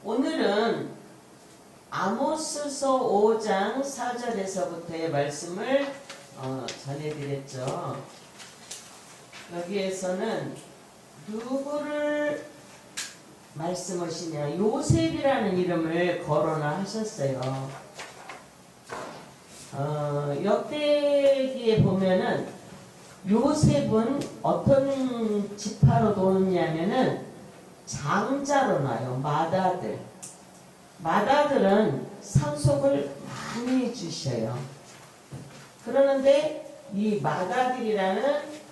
오늘은 아모스서 5장 4절에서부터의 말씀을 전해드렸죠. 여기에서는 누구를 말씀하시냐, 요셉이라는 이름을 거론을 하셨어요. 역대기에 보면은 요셉은 어떤 지파로 도느냐면은 장자로 나요. 마다들은 상속을 많이 해주셔요. 그러는데 이 마다들이라는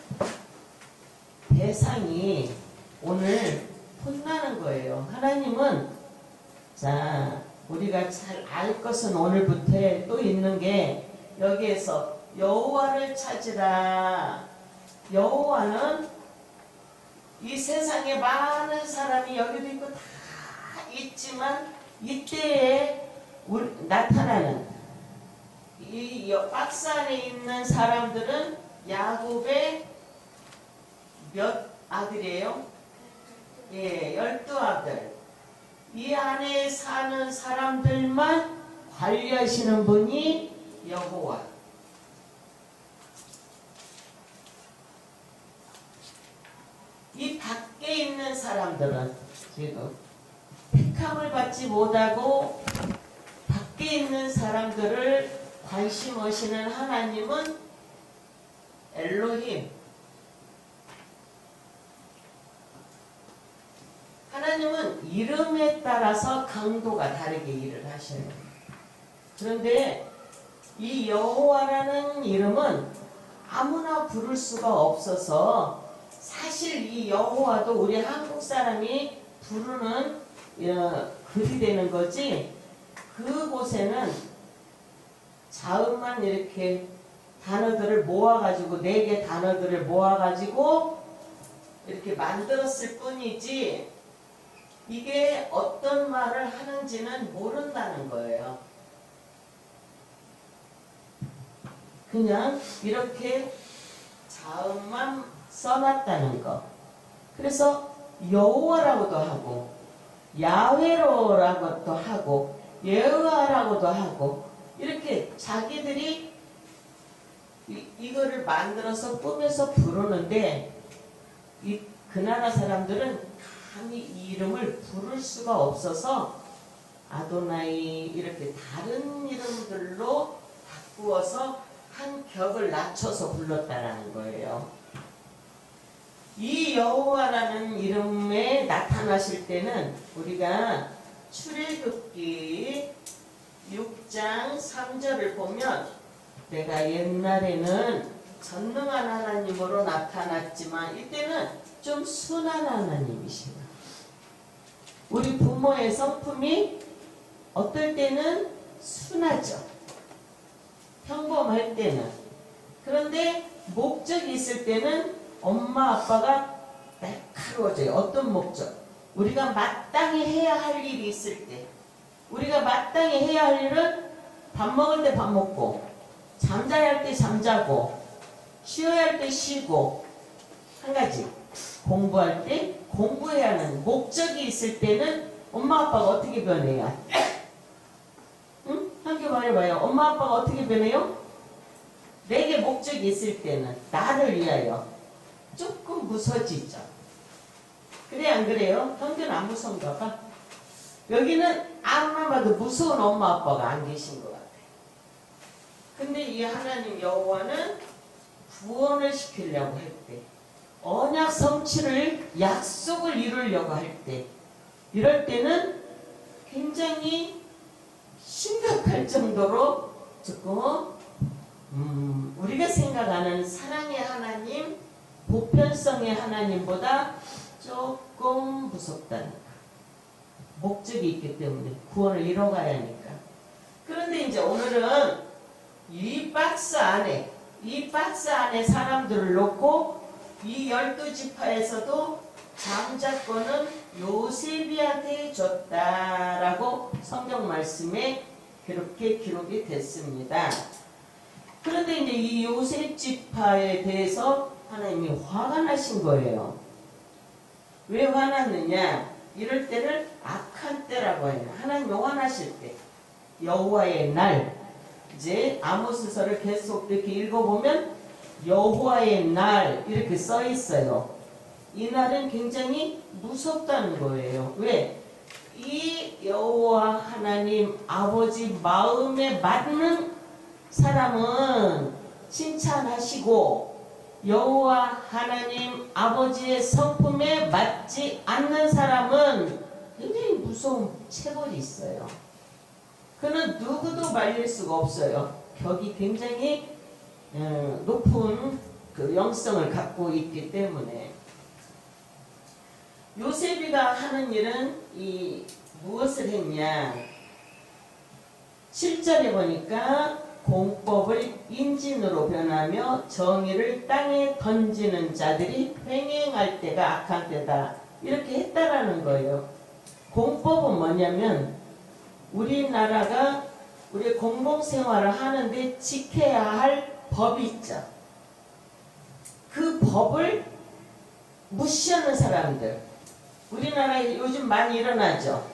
대상이 오늘 혼나는 거예요. 하나님은, 자, 우리가 잘 알 것은 오늘부터 또 있는 게, 여기에서 여호와를 찾으라. 여호와는 이 세상에 많은 사람이 여기도 있고 다 있지만 이때에 나타나는 이 박스 안에 있는 사람들은 야곱의 몇 아들이에요? 예, 12아들. 이 안에 사는 사람들만 관리하시는 분이 여호와. 이 밖에 있는 사람들은 지금 택함을 받지 못하고 밖에 있는 사람들을 관심하시는 하나님은 엘로힘. 하나님은 이름에 따라서 강도가 다르게 일을 하셔요. 그런데 이 여호와라는 이름은 아무나 부를 수가 없어서, 사실 이 여호와도 우리 한국 사람이 부르는 글이 되는 거지, 그곳에는 자음만 이렇게 단어들을 모아가지고 4개 단어들을 모아가지고 이렇게 만들었을 뿐이지 이게 어떤 말을 하는지는 모른다는 거예요. 그냥 이렇게 자음만 써놨다는 거. 그래서 여호와라고도 하고 야훼로라고도 하고 여호와라고도 하고 이렇게 자기들이 이거를 만들어서 꾸며서 부르는데, 그 나라 사람들은 감히 이 이름을 부를 수가 없어서 아도나이 이렇게 다른 이름들로 바꾸어서 한 격을 낮춰서 불렀다라는 거예요. 이 여호와라는 이름에 나타나실 때는 우리가 출애굽기 6장 3절을 보면, 내가 옛날에는 전능한 하나님으로 나타났지만 이때는 좀 순한 하나님이시다. 우리 부모의 성품이 어떨 때는 순하죠. 평범할 때는. 그런데 목적이 있을 때는 엄마 아빠가 날카로워져요. 어떤 목적? 우리가 마땅히 해야 할 일이 있을 때, 우리가 마땅히 해야 할 일은 밥 먹을 때 밥 먹고, 잠자야 할 때 잠자고, 쉬어야 할 때 쉬고, 한 가지 공부할 때 공부해야 하는 목적이 있을 때는 엄마 아빠가 어떻게 변해요? 응? 함께 말해봐요. 엄마 아빠가 어떻게 변해요? 내게 목적이 있을 때는 나를 위하여 조금 무서지죠. 그래 안 그래요? 형제는 안 무서운가 봐. 여기는 아무나 봐도 무서운 엄마 아빠가 안 계신 것 같아요. 근데 이 하나님 여호와는 구원을 시키려고 할 때, 언약 성취를 약속을 이루려고 할 때, 이럴 때는 굉장히 심각할 정도로 조금 우리가 생각하는 사랑의 하나님, 보편성의 하나님보다 조금 무섭다는 거. 목적이 있기 때문에 구원을 이뤄가야 하니까. 그런데 이제 오늘은 이 박스 안에 사람들을 놓고 이 12지파에서도 장자권은 요셉이한테 줬다라고 성경 말씀에 그렇게 기록이 됐습니다. 그런데 이제 이 요셉 지파에 대해서 하나님이 화가 나신 거예요. 왜 화났느냐? 이럴 때를 악한 때라고 날이라고 해요. 하나님 영원하실 때 여호와의 날. 이제 아모스서를 계속 이렇게 읽어보면 여호와의 날 이렇게 써 있어요. 이 날은 굉장히 무섭다는 거예요. 왜? 이 여호와 하나님 아버지 마음에 맞는 사람은 칭찬하시고 여호와 하나님 아버지의 성품에 맞지 않는 사람은 굉장히 무서운 체벌이 있어요. 그는 누구도 말릴 수가 없어요. 격이 굉장히 높은 그 영성을 갖고 있기 때문에. 요셉이가 하는 일은 무엇을 했냐? 7절에 보니까 공법을 인진으로 변하며 정의를 땅에 던지는 자들이 횡행할 때가 악한 때다. 이렇게 했다라는 거예요. 공법은 뭐냐면 우리나라가 우리 공공생활을 하는데 지켜야 할 법이 있죠. 그 법을 무시하는 사람들. 우리나라에 요즘 많이 일어나죠.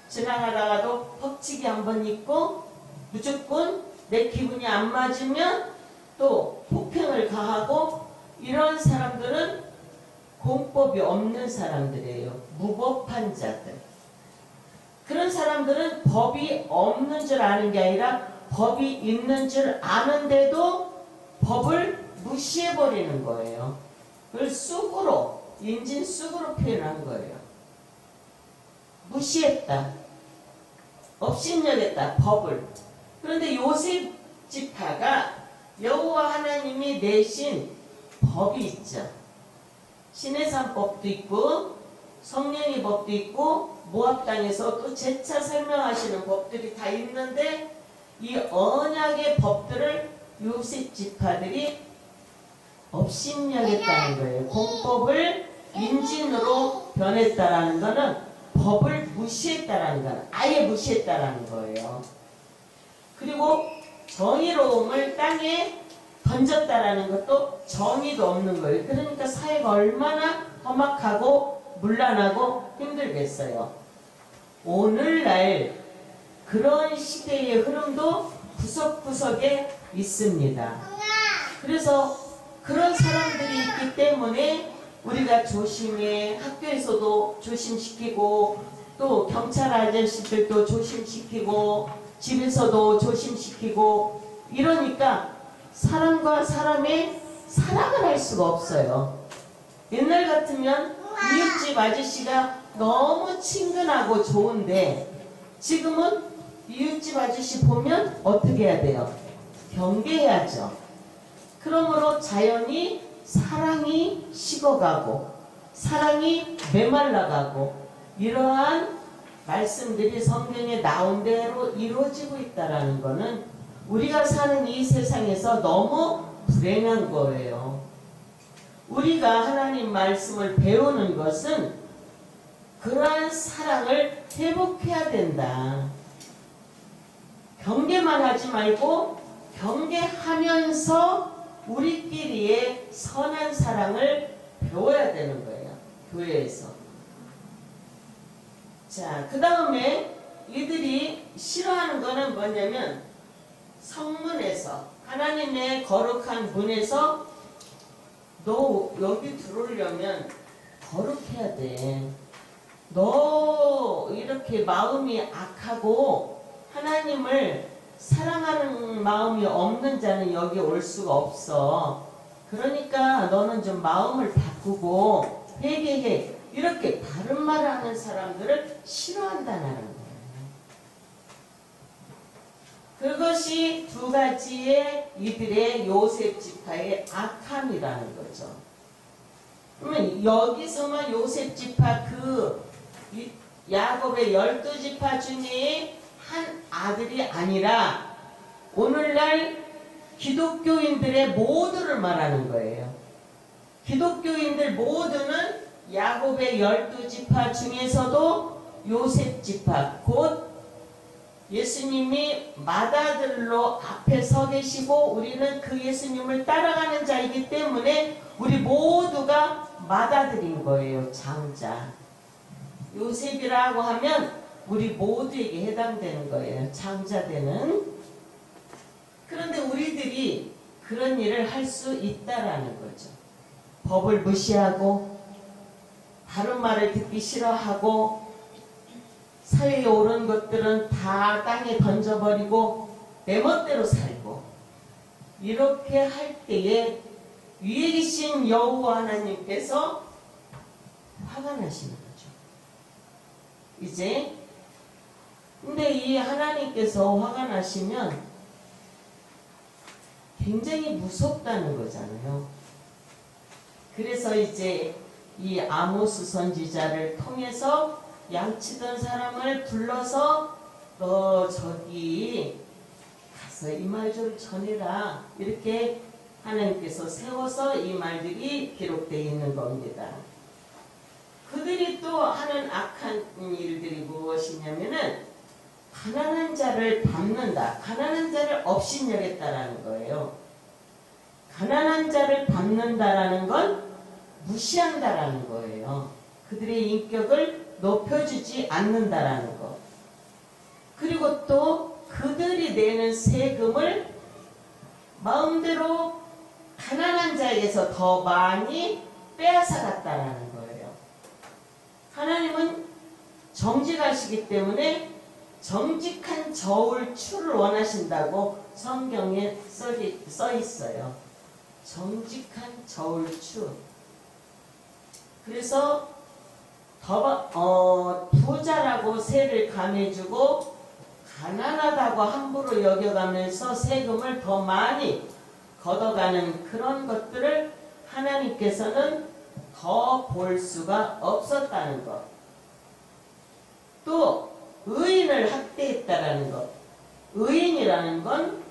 지나가다가도 퍽치기 한번 입고 무조건 내 기분이 안 맞으면 또 폭행을 가하고 이런 사람들은 공법이 없는 사람들이에요. 무법한 자들. 그런 사람들은 법이 없는 줄 아는 게 아니라 법이 있는 줄 아는데도 법을 무시해버리는 거예요. 그걸 쑥으로, 인진 쑥으로 표현한 거예요. 무시했다. 업신여겼다. 법을. 그런데 요셉 지파가 여호와 하나님이 내신 법이 있죠. 신의 산법도 있고 성령의 법도 있고 모압 땅에서 또 재차 설명하시는 법들이 다 있는데 이 언약의 법들을 요셉 지파들이 업신여겼다는 거예요. 공법을 인진으로 변했다라는 것은 법을 무시했다라는 건 아예 무시했다라는 거예요. 그리고 정의로움을 땅에 던졌다라는 것도 정의도 없는 거예요. 그러니까 사회가 얼마나 험악하고 문란하고 힘들겠어요. 오늘날 그런 시대의 흐름도 구석구석에 있습니다. 그래서 그런 사람들이 있기 때문에 우리가 조심해, 학교에서도 조심시키고 또 경찰 아저씨들도 조심시키고 집에서도 조심시키고 이러니까 사람과 사람의 사랑을 할 수가 없어요. 옛날 같으면 이웃집 아저씨가 너무 친근하고 좋은데 지금은 이웃집 아저씨 보면 어떻게 해야 돼요? 경계해야죠. 그러므로 자연히 사랑이 식어가고 사랑이 메말라가고 이러한 말씀들이 성경에 나온 대로 이루어지고 있다는 것은 우리가 사는 이 세상에서 너무 불행한 거예요. 우리가 하나님 말씀을 배우는 것은 그러한 사랑을 회복해야 된다. 경계만 하지 말고 경계하면서 우리끼리의 선한 사랑을 배워야 되는 거예요. 교회에서. 자, 그 다음에 이들이 싫어하는 거는 뭐냐면 성문에서 하나님의 거룩한 문에서 너 여기 들어오려면 거룩해야 돼. 너 이렇게 마음이 악하고 하나님을 사랑하는 마음이 없는 자는 여기 올 수가 없어. 그러니까 너는 좀 마음을 바꾸고 회개해. 이렇게 바른 말을 하는 사람들을 싫어한다는 거예요. 그것이 두 가지의 이들의 요셉 지파의 악함이라는 거죠. 그러면 여기서만 요셉 지파 야곱의 12지파 중에 한 아들이 아니라 오늘날 기독교인들의 모두를 말하는 거예요. 기독교인들 모두는 야곱의 12지파 중에서도 요셉 지파, 곧 예수님이 맏아들로 앞에 서 계시고 우리는 그 예수님을 따라가는 자이기 때문에 우리 모두가 맏아들인 거예요. 장자. 요셉이라고 하면 우리 모두에게 해당되는 거예요. 장자되는. 그런데 우리들이 그런 일을 할 수 있다라는 거죠. 법을 무시하고 다른 말을 듣기 싫어하고 사회에 옳은 것들은 다 땅에 던져버리고 내 멋대로 살고 이렇게 할 때에 위에 계신 여호와 하나님께서 화가 나시는 거죠. 이제 근데 이 하나님께서 화가 나시면 굉장히 무섭다는 거잖아요. 그래서 이제 이 아모스 선지자를 통해서 양치던 사람을 불러서 너 저기 가서 이 말 좀 전해라. 이렇게 하나님께서 세워서 이 말들이 기록되어 있는 겁니다. 그들이 또 하는 악한 일들이 무엇이냐면은 가난한 자를 밟는다. 가난한 자를 업신여겼다라는 거예요. 가난한 자를 밟는다라는 건 무시한다라는 거예요. 그들의 인격을 높여주지 않는다라는 것. 그리고 또 그들이 내는 세금을 마음대로 가난한 자에게서 더 많이 빼앗아갔다라는 거예요. 하나님은 정직하시기 때문에 정직한 저울추를 원하신다고 성경에 써 있어요. 정직한 저울추. 그래서 부자라고 세를 감해주고 가난하다고 함부로 여겨가면서 세금을 더 많이 걷어가는 그런 것들을 하나님께서는 더 볼 수가 없었다는 것. 또 의인을 학대했다라는 것. 의인이라는 건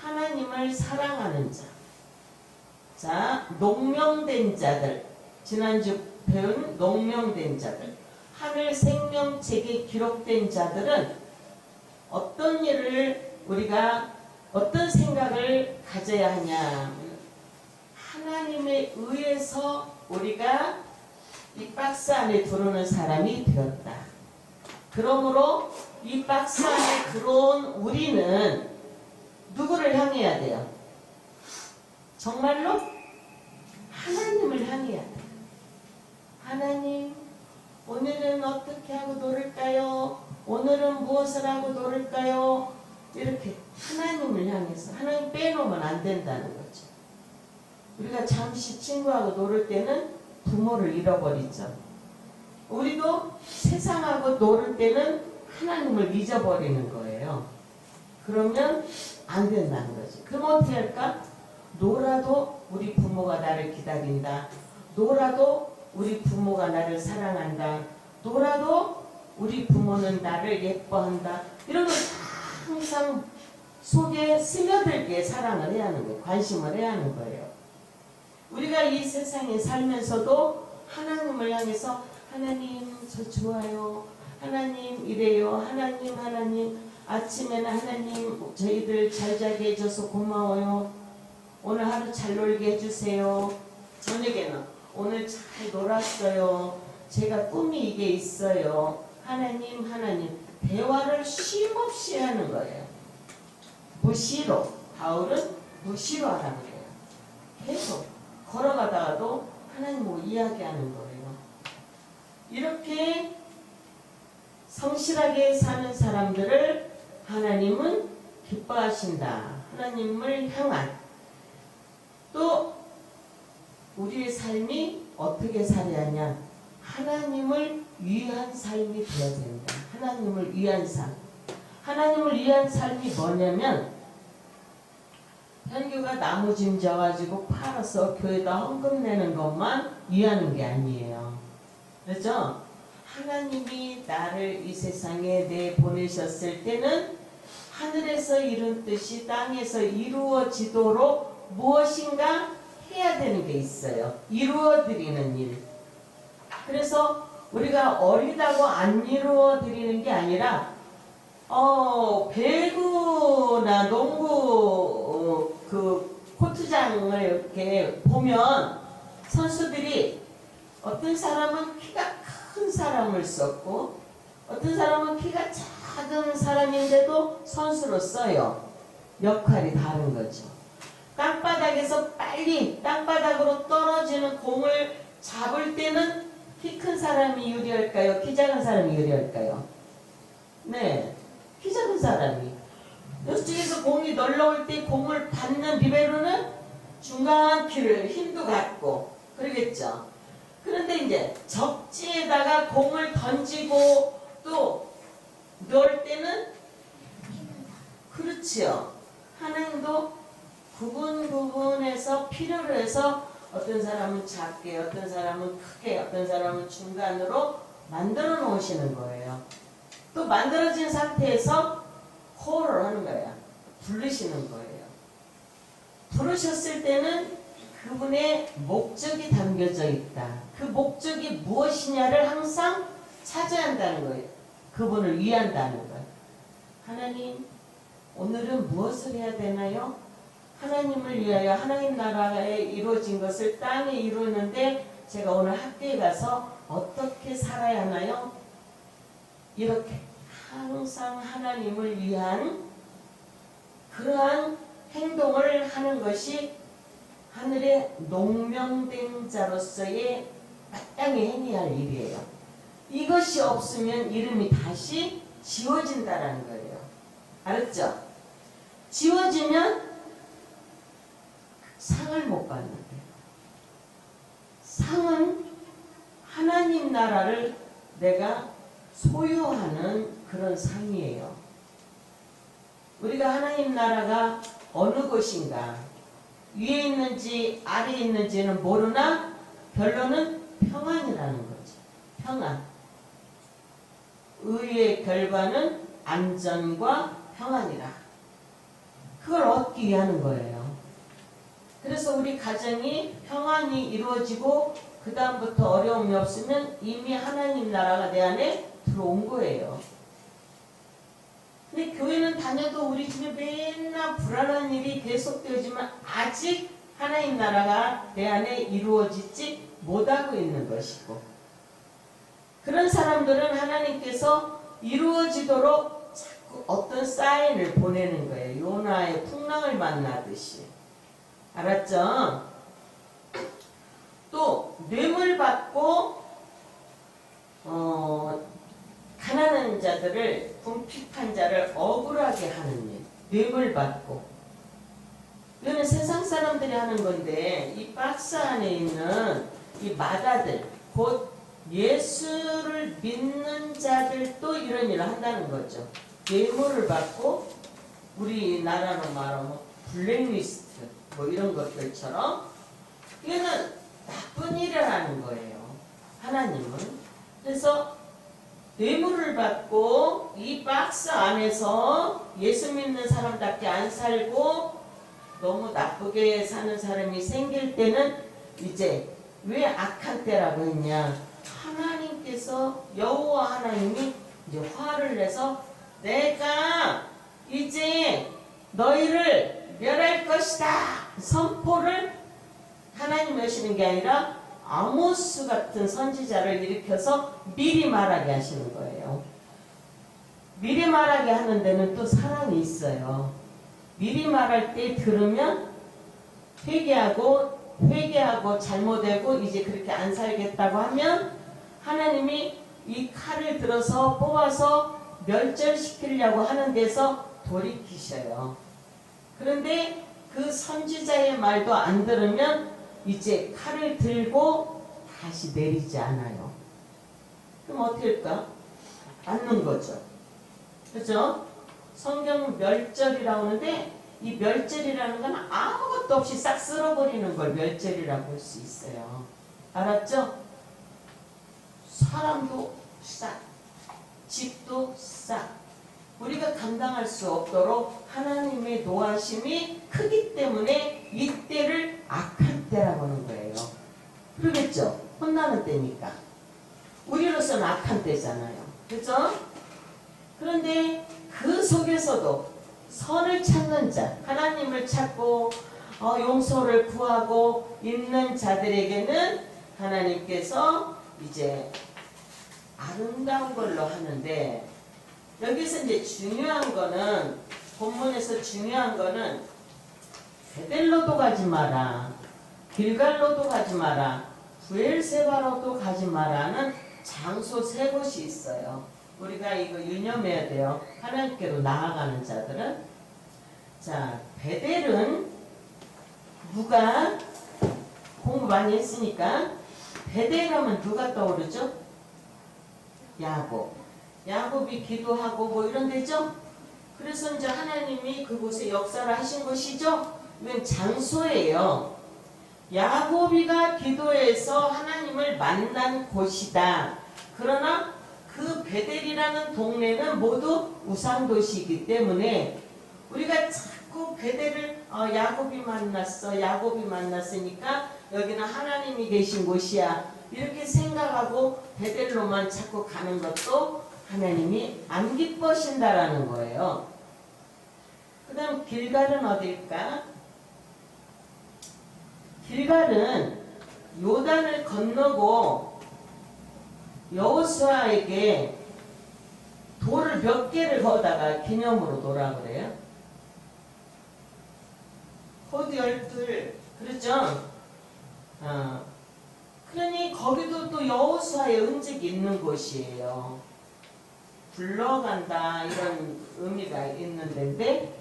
하나님을 사랑하는 자. 자, 농명된 자들. 지난주 배운 농명된 자들. 하늘 생명책에 기록된 자들은 어떤 일을 우리가 어떤 생각을 가져야 하냐. 하나님에 의해서 우리가 이 박스 안에 들어오는 사람이 되었다. 그러므로 이 박스 안에 들어온 우리는 누구를 향해야 돼요? 정말로 하나님을 향해야 돼요. 하나님, 오늘은 어떻게 하고 놀을까요? 오늘은 무엇을 하고 놀을까요? 이렇게 하나님을 향해서 하나님 빼놓으면 안 된다는 거죠. 우리가 잠시 친구하고 놀을 때는 부모를 잃어버리죠. 우리도 세상하고 놀을 때는 하나님을 잊어버리는 거예요. 그러면 안 된다는 거지. 그럼 어떻게 할까? 놀아도 우리 부모가 나를 기다린다. 놀아도 우리 부모가 나를 사랑한다. 놀아도 우리 부모는 나를 예뻐한다. 이런 걸 항상 속에 스며들게 사랑을 해야 하는 거예요. 관심을 해야 하는 거예요. 우리가 이 세상에 살면서도 하나님을 향해서 하나님 저 좋아요. 하나님 이래요. 하나님 아침에는 하나님 저희들 잘 자게 해줘서 고마워요. 오늘 하루 잘 놀게 해주세요. 저녁에는 오늘 잘 놀았어요. 제가 꿈이 이게 있어요. 하나님 대화를 쉼없이 하는 거예요. 무시로. 바울은 무시로 하라는 거예요. 계속 걸어가다가도 하나님하고 이야기하는 거예요. 이렇게 성실하게 사는 사람들을 하나님은 기뻐하신다. 하나님을 향한. 또 우리의 삶이 어떻게 살아야 하냐. 하나님을 위한 삶이 되어야 된다. 하나님을 위한 삶. 하나님을 위한 삶이 뭐냐면 현규가 나무짐 져가지고 팔아서 교회다 헌금 내는 것만 위하는 게 아니에요. 그렇죠? 하나님이 나를 이 세상에 내보내셨을 때는 하늘에서 이룬 뜻이 땅에서 이루어지도록 무엇인가 해야 되는 게 있어요. 이루어드리는 일. 그래서 우리가 어리다고 안 이루어드리는 게 아니라 배구나 농구 그 코트장을 이렇게 보면 선수들이 어떤 사람은 키가 큰 사람을 썼고 어떤 사람은 키가 작은 사람인데도 선수로 써요. 역할이 다른 거죠. 땅바닥에서 빨리 땅바닥으로 떨어지는 공을 잡을 때는 키 큰 사람이 유리할까요? 키 작은 사람이 유리할까요? 네, 키 작은 사람이. 이쪽에서 공이 날라올 때 공을 받는 리베로는 중간 키를 힘도 갖고 그러겠죠. 그런데 이제 적지에다가 공을 던지고 또 넣을 때는 그렇지요. 하나님도 구분해서 필요로 해서 어떤 사람은 작게, 어떤 사람은 크게, 어떤 사람은 중간으로 만들어 놓으시는 거예요. 또 만들어진 상태에서 콜을 하는 거예요. 부르시는 거예요. 부르셨을 때는 그분의 목적이 담겨져 있다. 그 목적이 무엇이냐를 항상 찾아야 한다는 거예요. 그분을 위한다는 거예요. 하나님, 오늘은 무엇을 해야 되나요? 하나님을 위하여 하나님 나라에 이루어진 것을 땅에 이루는데 제가 오늘 학교에 가서 어떻게 살아야 하나요? 이렇게 항상 하나님을 위한 그러한 행동을 하는 것이 하늘의 농명된 자로서의 마땅히 행해야 할 일이에요. 이것이 없으면 이름이 다시 지워진다는 거예요. 알았죠? 지워지면 상을 못 받는데, 상은 하나님 나라를 내가 소유하는 그런 상이에요. 우리가 하나님 나라가 어느 곳인가, 위에 있는지 아래에 있는지는 모르나 결론은 평안이라는 거죠. 평안. 의의 결과는 안전과 평안이라. 그걸 얻기 위하는 거예요. 그래서 우리 가정이 평안이 이루어지고 그 다음부터 어려움이 없으면 이미 하나님 나라가 내 안에 들어온 거예요. 근데 교회는 다녀도 우리 집에 맨날 불안한 일이 계속되지만 아직 하나님 나라가 내 안에 이루어지지 못하고 있는 것이고, 그런 사람들은 하나님께서 이루어지도록 자꾸 어떤 사인을 보내는 거예요. 요나의 풍랑을 만나듯이. 알았죠? 또 뇌물 받고 가난한 자들을, 궁핍한 자를 억울하게 하는 일, 뇌물 받고. 이거는 세상 사람들이 하는 건데, 이 박스 안에 있는 이 마다들, 곧 예수를 믿는 자들도 이런 일을 한다는 거죠. 뇌물을 받고, 우리나라로 말하면 블랙리스트 뭐 이런 것들처럼, 이거는 나쁜 일을 하는 거예요. 하나님은. 그래서 뇌물을 받고 이 박스 안에서 예수 믿는 사람답게 안 살고 너무 나쁘게 사는 사람이 생길 때는 이제 왜 악한 때라고 했냐, 하나님께서, 여호와 하나님이 이제 화를 내서 내가 이제 너희를 멸할 것이다 선포를 하나님이 하시는 게 아니라 아모스 같은 선지자를 일으켜서 미리 말하게 하시는 거예요. 미리 말하게 하는 데는 또 사랑이 있어요. 미리 말할 때 들으면 회개하고 잘못되고 이제 그렇게 안 살겠다고 하면 하나님이 이 칼을 들어서 뽑아서 멸절시키려고 하는 데서 돌이키셔요. 그런데 그 선지자의 말도 안 들으면 이제 칼을 들고 다시 내리지 않아요. 그럼 어떻게 할까? 맞는 거죠. 그죠? 성경은 멸절이라고 하는데 이 멸절이라는 건 아무것도 없이 싹 쓸어버리는 걸 멸절이라고 할 수 있어요. 알았죠? 사람도 싹, 집도 싹, 우리가 감당할 수 없도록 하나님의 노하심이 크기 때문에 이때를 악한 때라고 하는 거예요. 그러겠죠? 혼나는 때니까. 우리로서는 악한 때잖아요. 그죠? 그런데 그 속에서도 선을 찾는 자, 하나님을 찾고 용서를 구하고 있는 자들에게는 하나님께서 이제 아름다운 걸로 하는데 여기서 이제 중요한 거는 본문에서 중요한 거는 베델로도 가지 마라, 길갈로도 가지 마라, 브엘세바로도 가지 마라는 장소 세 곳이 있어요. 우리가 이거 유념해야 돼요. 하나님께로 나아가는 자들은. 자, 베델은 누가 공부 많이 했으니까 베델하면 누가 떠오르죠? 야곱. 야곱이 기도하고 뭐 이런 데죠? 그래서 이제 하나님이 그곳에 역사를 하신 것이죠? 이건 장소예요. 야곱이가 기도해서 하나님을 만난 곳이다. 그러나 그 베델이라는 동네는 모두 우상도시이기 때문에 우리가 자꾸 베델을 야곱이 만났으니까 여기는 하나님이 계신 곳이야 이렇게 생각하고 베델로만 자꾸 가는 것도 하나님이 안 기뻐하신다라는 거예요. 그 다음 길갈은 어딜까? 길갈은 요단을 건너고 여호수아에게 돌을 몇 개를 거다가 기념으로 놓으라 그래요. 호두 12, 그렇죠? 그러니 거기도 또 여호수아의 은직이 있는 곳이에요. 굴러간다 이런 의미가 있는 데인데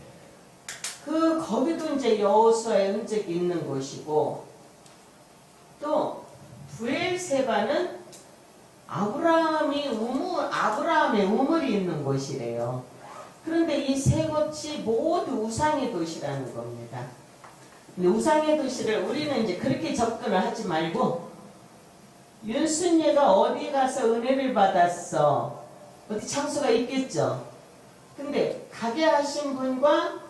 거기도 이제 여호수아의 은직이 있는 곳이고 또 브엘세바는 아브라함의 우물이 있는 곳이래요. 그런데 이 세 곳이 모두 우상의 도시라는 겁니다. 근데 우상의 도시를 우리는 이제 그렇게 접근을 하지 말고 윤순예가 어디 가서 은혜를 받았어? 어디 장소가 있겠죠? 근데 가게 하신 분과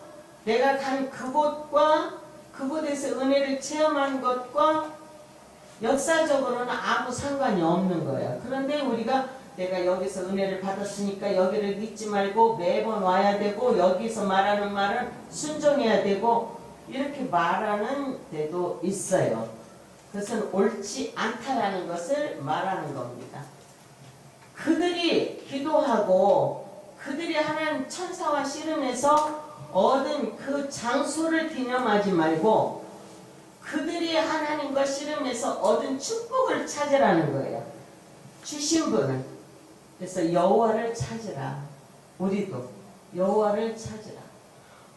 내가 간 그곳과 그곳에서 은혜를 체험한 것과 역사적으로는 아무 상관이 없는 거예요. 그런데 우리가 내가 여기서 은혜를 받았으니까 여기를 잊지 말고 매번 와야 되고 여기서 말하는 말은 순종해야 되고 이렇게 말하는 데도 있어요. 그것은 옳지 않다라는 것을 말하는 겁니다. 그들이 기도하고 그들이 하나님 천사와 씨름해서 얻은 그 장소를 기념하지 말고 그들이 하나님과 씨름해서 얻은 축복을 찾으라는 거예요. 주신 분은. 그래서 여호와를 찾으라. 우리도 여호와를 찾으라.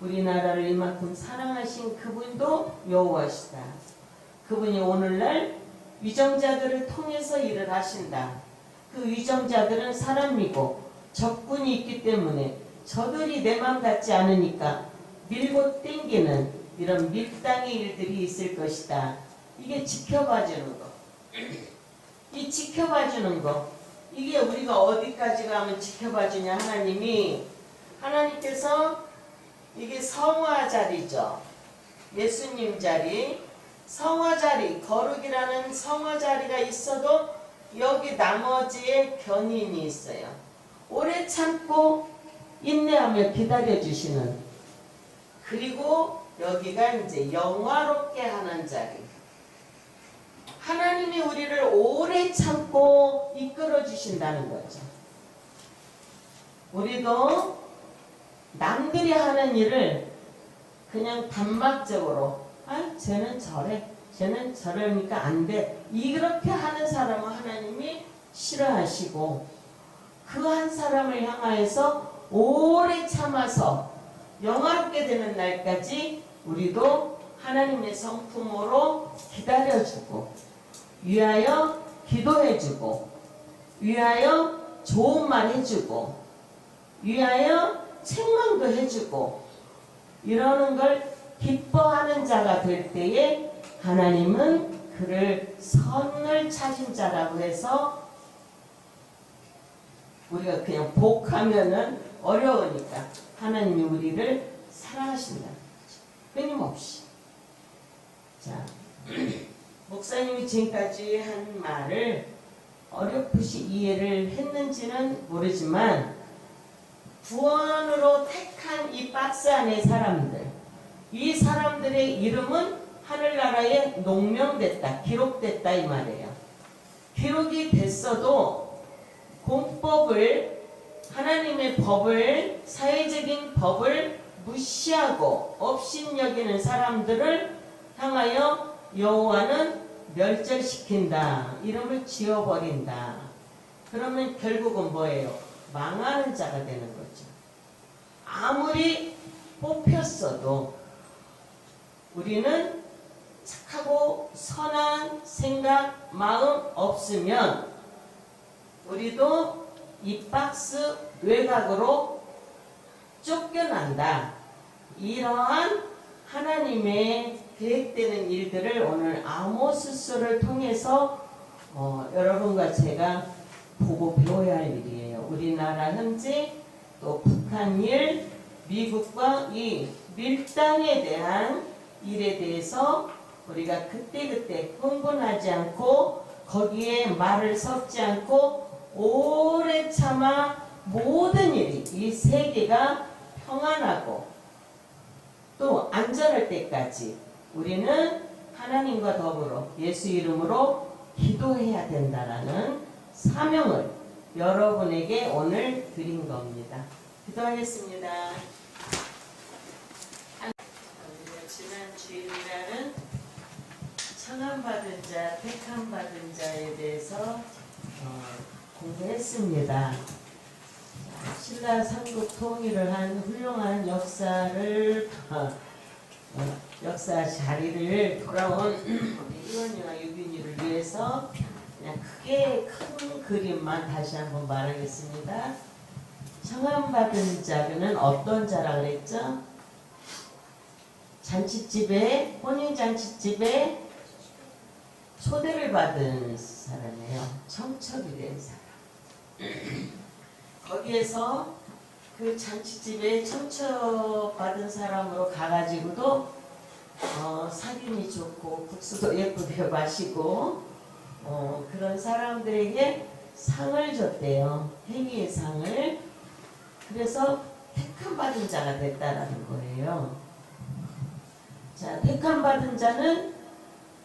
우리나라를 이만큼 사랑하신 그분도 여호와시다. 그분이 오늘날 위정자들을 통해서 일을 하신다. 그 위정자들은 사람이고 적군이 있기 때문에 저들이 내 맘 같지 않으니까 밀고 땡기는 이런 밀당의 일들이 있을 것이다. 이게 지켜봐주는 거. 이 지켜봐주는 거. 이게 우리가 어디까지 가면 지켜봐주냐 하나님께서 이게 성화 자리죠. 예수님 자리. 성화 자리, 거룩이라는 성화 자리가 있어도 여기 나머지에 견인이 있어요. 오래 참고 인내하며 기다려주시는 그리고 여기가 이제 영화롭게 하는 자리. 하나님이 우리를 오래 참고 이끌어 주신다는 거죠. 우리도 남들이 하는 일을 그냥 단박적으로 쟤는 저래, 쟤는 저러니까 안 돼. 이렇게 하는 사람은 하나님이 싫어하시고 그 한 사람을 향하여서 오래 참아서 영화롭게 되는 날까지 우리도 하나님의 성품으로 기다려주고 위하여 기도해주고 위하여 좋은 말 해주고 위하여 책망도 해주고 이러는 걸 기뻐하는 자가 될 때에 하나님은 그를 선을 찾은 자라고 해서 우리가 그냥 복하면은 어려우니까 하나님이 우리를 사랑하신다. 끊임없이. 자, 목사님이 지금까지 한 말을 어렴풋이 이해를 했는지는 모르지만 구원으로 택한 이 박스 안의 사람들, 이 사람들의 이름은 하늘나라에 농명됐다, 기록됐다 이 말이에요. 기록이 됐어도 공법을, 하나님의 법을, 사회적인 법을 무시하고 업신여기는 사람들을 향하여 여호와는 멸절시킨다. 이름을 지어버린다. 그러면 결국은 뭐예요? 망하는 자가 되는 거죠. 아무리 뽑혔어도 우리는 착하고 선한 생각, 마음 없으면 우리도 이 박스 외곽으로 쫓겨난다. 이러한 하나님의 계획되는 일들을 오늘 아모스서를 통해서 여러분과 제가 보고 배워야 할 일이에요. 우리나라 현재 또 북한 일, 미국과 이 밀당에 대한 일에 대해서 우리가 그때그때 흥분하지 않고 거기에 말을 섞지 않고 오래 참아 모든 일이 이 세계가 평안하고 또 안전할 때까지 우리는 하나님과 더불어 예수 이름으로 기도해야 된다라는 사명을 여러분에게 오늘 드린 겁니다. 기도하겠습니다. 지난 주일이라는 청함받은 자, 택함받은 자에 대해서 공부했습니다. 신라 삼국 통일을 한 훌륭한 역사를 역사 자리를 돌아온 우리 희원이와 유빈이를 위해서 그냥 크게 큰 그림만 다시 한번 말하겠습니다. 청함받은 자는 어떤 자라 그랬죠? 잔치집에, 혼인잔치집에 초대를 받은 사람이에요. 청첩이 된 사람. 거기에서 그 잔치집에 청첩받은 사람으로 가가지고도 사진이 좋고 국수도 예쁘게 마시고 그런 사람들에게 상을 줬대요. 행위의 상을. 그래서 택함받은 자가 됐다라는 거예요. 자, 택함받은 자는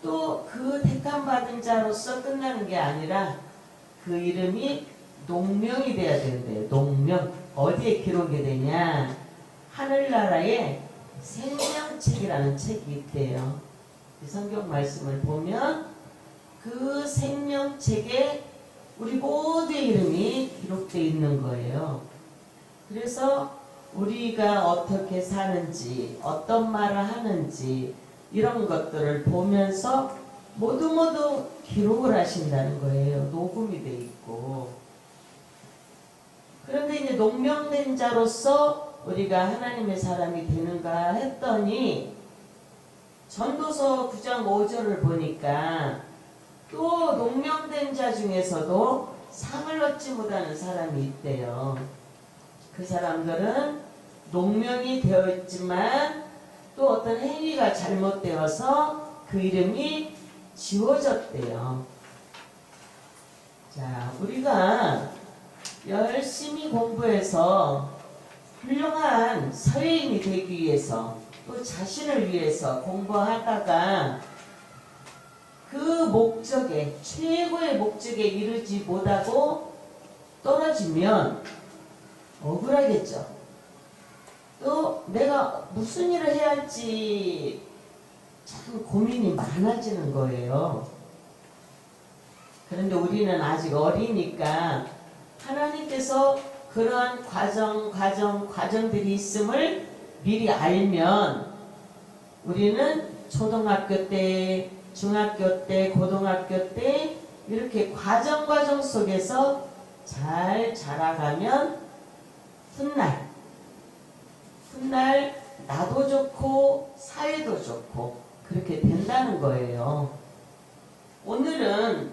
또 그 택함받은 자로서 끝나는 게 아니라 그 이름이 농명이 돼야 되는데요. 농명. 어디에 기록이 되냐? 하늘나라에 생명책이라는 책이 있대요. 이 성경 말씀을 보면 그 생명책에 우리 모두의 이름이 기록되어 있는 거예요. 그래서 우리가 어떻게 사는지, 어떤 말을 하는지 이런 것들을 보면서 모두 기록을 하신다는 거예요. 녹음이 돼 있고. 그런데 이제 농명된 자로서 우리가 하나님의 사람이 되는가 했더니 전도서 9장 5절을 보니까 또 농명된 자 중에서도 상을 얻지 못하는 사람이 있대요. 그 사람들은 농명이 되어 있지만 또 어떤 행위가 잘못되어서 그 이름이 지워졌대요. 자, 우리가 열심히 공부해서 훌륭한 사회인이 되기 위해서 또 자신을 위해서 공부하다가 그 목적에, 최고의 목적에 이르지 못하고 떨어지면 억울하겠죠. 또 내가 무슨 일을 해야 할지 참 고민이 많아지는 거예요. 그런데 우리는 아직 어리니까 하나님께서 그러한 과정들이 있음을 미리 알면 우리는 초등학교 때, 중학교 때, 고등학교 때 이렇게 과정 속에서 잘 자라가면 훗날 나도 좋고 사회도 좋고 그렇게 된다는 거예요. 오늘은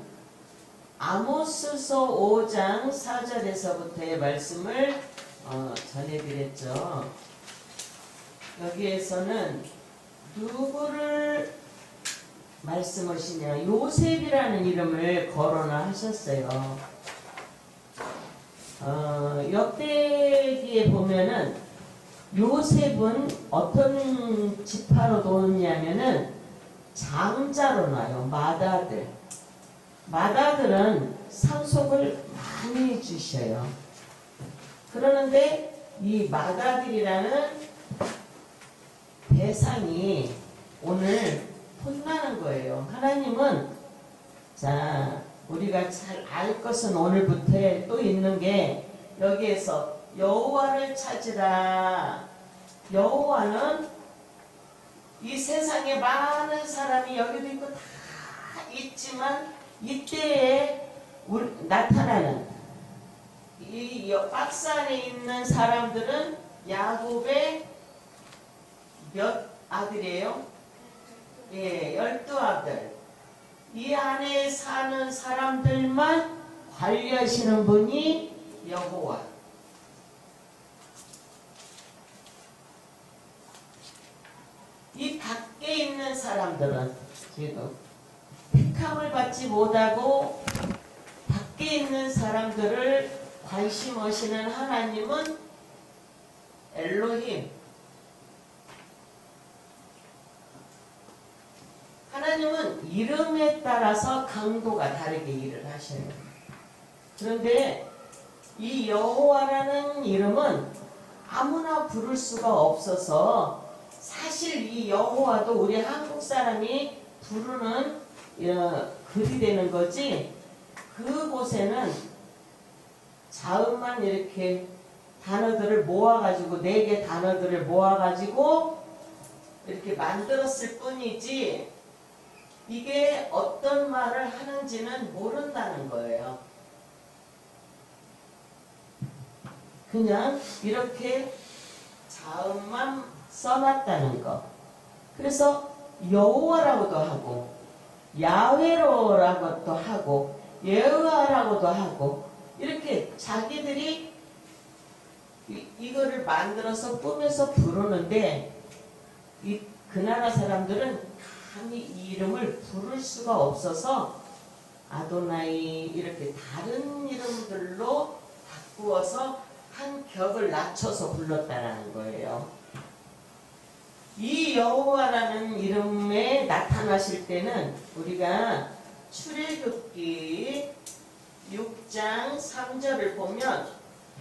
아모스서 5장 4절에서부터의 말씀을 전해드렸죠. 여기에서는 누구를 말씀하시냐, 요셉이라는 이름을 거론을 하셨어요. 역대기에 보면은 요셉은 어떤 지파로 도느냐면은 장자로 나요. 맏아들. 마다들은 상속을 많이 주셔요. 그러는데 이 마다들이라는 대상이 오늘 혼나는 거예요. 하나님은 자 우리가 잘 알 것은 오늘부터 또 있는 게 여기에서 여호와를 찾으라. 여호와는 이 세상에 많은 사람이 여기도 있고 다 있지만 이때에 나타나는 이 박스 안에 있는 사람들은 야곱의 몇 아들이에요? 예, 12아들. 이 안에 사는 사람들만 관리하시는 분이 여호와. 이 밖에 있는 사람들은 지금 택함을 받지 못하고 밖에 있는 사람들을 관심하시는 하나님은 엘로힘. 하나님은 이름에 따라서 강도가 다르게 일을 하셔요. 그런데 이 여호와라는 이름은 아무나 부를 수가 없어서 사실 이 여호와도 우리 한국 사람이 부르는 글이 되는 거지 그곳에는 자음만 이렇게 단어들을 모아가지고 4개 단어들을 모아가지고 이렇게 만들었을 뿐이지 이게 어떤 말을 하는지는 모른다는 거예요. 그냥 이렇게 자음만 써놨다는 거. 그래서 여호와라고도 하고 야훼로라고도 하고 여호와라고도 하고 이렇게 자기들이 이거를 만들어서 꾸며서 부르는데 그 나라 사람들은 감히 이 이름을 부를 수가 없어서 아도나이 이렇게 다른 이름들로 바꾸어서 한 격을 낮춰서 불렀다라는 거예요. 이 여호와라는 이름에 나타나실 때는 우리가 출애굽기 6장 3절을 보면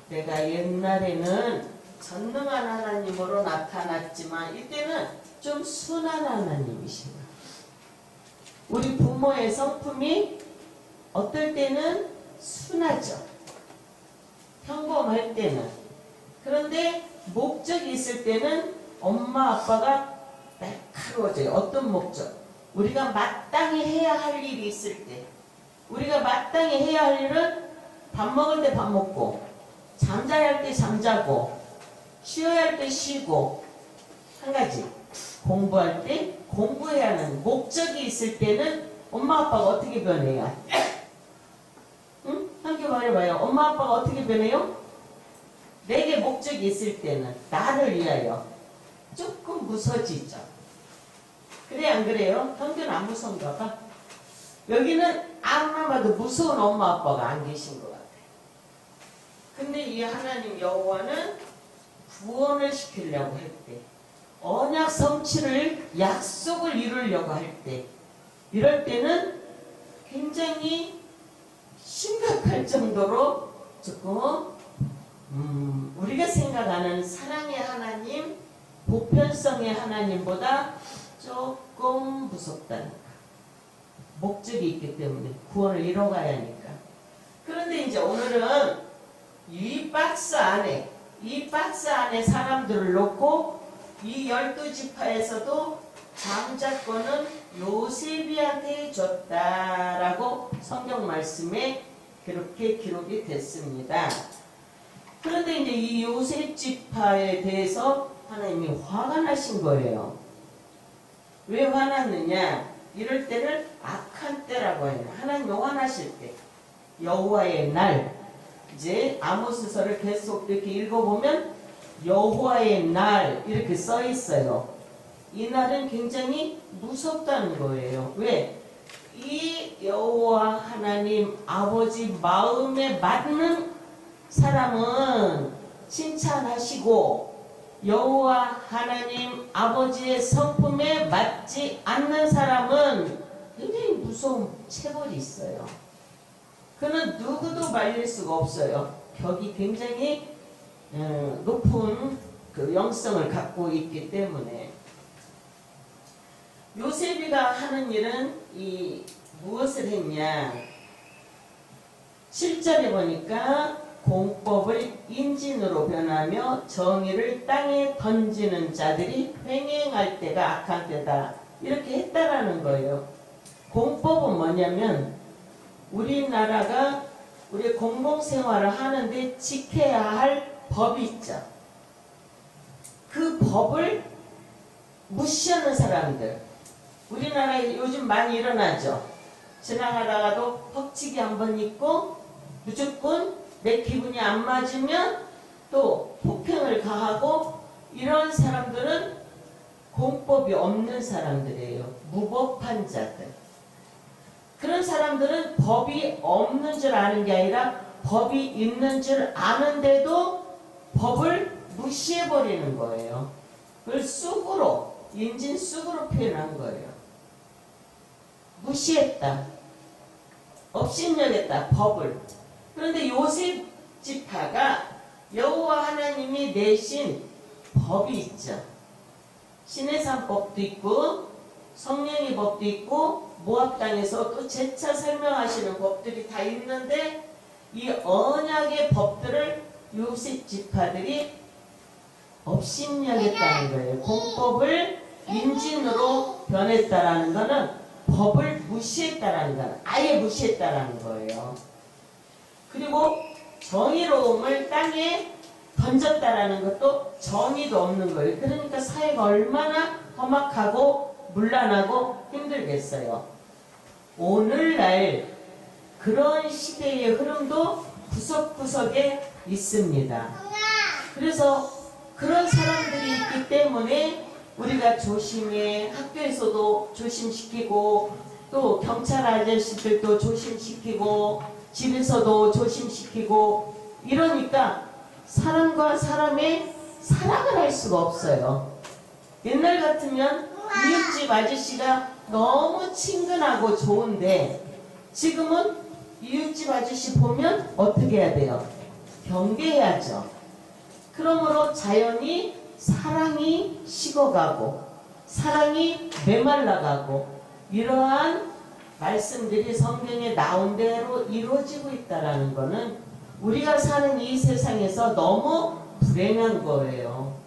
내가 옛날에는 전능한 하나님으로 나타났지만 이때는 좀 순한 하나님이십니다. 우리 부모의 성품이 어떨 때는 순하죠. 평범할 때는. 그런데 목적이 있을 때는 엄마 아빠가 날카로워져요. 어떤 목적? 우리가 마땅히 해야 할 일이 있을 때 우리가 마땅히 해야 할 일은 밥 먹을 때 밥 먹고 잠자야 할 때 잠자고 쉬어야 할 때 쉬고 한 가지 공부할 때 공부해야 하는 목적이 있을 때는 엄마 아빠가 어떻게 변해요? 응? 함께 말해봐요. 엄마 아빠가 어떻게 변해요? 내게 목적이 있을 때는 나를 위하여 조금 무서지죠. 그래 안 그래요? 형제는 안 무서운가 봐. 여기는 아무나 봐도 무서운 엄마 아빠가 안 계신 것 같아요. 근데 이 하나님 여호와는 구원을 시키려고 할 때 언약 성취를 약속을 이루려고 할 때 이럴 때는 굉장히 심각할 정도로 조금 우리가 생각하는 사랑의 하나님 보편성의 하나님보다 조금 무섭다는 거. 목적이 있기 때문에 구원을 이뤄가야 하니까. 그런데 이제 오늘은 이 박스 안에 사람들을 놓고 이 12지파에서도 장자권은 요셉이한테 줬다라고 성경 말씀에 그렇게 기록이 됐습니다. 그런데 이제 이 요셉 지파에 대해서 하나님이 화가 나신 거예요. 왜 화났느냐? 이럴 때를 악한 때라고 해요. 하나님이 화나실 때 여호와의 날 이제 아모스서를 계속 이렇게 읽어보면 여호와의 날 이렇게 써 있어요. 이 날은 굉장히 무섭다는 거예요. 왜? 이 여호와 하나님 아버지 마음에 맞는 사람은 칭찬하시고 여호와 하나님 아버지의 성품에 맞지 않는 사람은 굉장히 무서운 체벌이 있어요. 그는 누구도 말릴 수가 없어요. 격이 굉장히 높은 그 영성을 갖고 있기 때문에. 요셉이가 하는 일은 무엇을 했냐? 7절에 보니까 공법을 인진으로 변하며 정의를 땅에 던지는 자들이 횡행할 때가 악한 때다. 이렇게 했다라는 거예요. 공법은 뭐냐면 우리나라가 우리 공공생활을 하는데 지켜야 할 법이 있죠. 그 법을 무시하는 사람들. 우리나라에 요즘 많이 일어나죠. 지나가다가도 퍽치기 한번 입고 무조건 내 기분이 안 맞으면 또 폭행을 가하고, 이런 사람들은 공법이 없는 사람들이에요. 무법한 자들. 그런 사람들은 법이 없는 줄 아는 게 아니라 법이 있는 줄 아는데도 법을 무시해버리는 거예요. 그걸 쑥으로, 인진 쑥으로 표현한 거예요. 무시했다. 업신여겼다. 법을. 그런데 요셉 지파가 여호와 하나님이 내신 법이 있죠. 신의 산법도 있고 성령의 법도 있고 모압 땅에서 또 재차 설명하시는 법들이 다 있는데, 이 언약의 법들을 요셉 지파들이 업신여겼다는 거예요. 공법을 인진으로 변했다라는 것은 법을 무시했다라는 건, 아예 무시했다라는 거예요. 그리고 정의로움을 땅에 던졌다라는 것도 정의도 없는 거예요. 그러니까 사회가 얼마나 험악하고 문란하고 힘들겠어요. 오늘날 그런 시대의 흐름도 구석구석에 있습니다. 그래서 그런 사람들이 있기 때문에 우리가 조심해, 학교에서도 조심시키고 또 경찰 아저씨들도 조심시키고 집에서도 조심시키고, 이러니까 사람과 사람의 사랑을 할 수가 없어요. 옛날 같으면 이웃집 아저씨가 너무 친근하고 좋은데 지금은 이웃집 아저씨 보면 어떻게 해야 돼요? 경계해야죠. 그러므로 자연히 사랑이 식어가고 사랑이 메말라가고, 이러한 말씀들이 성경에 나온 대로 이루어지고 있다는 것은 우리가 사는 이 세상에서 너무 불행한 거예요.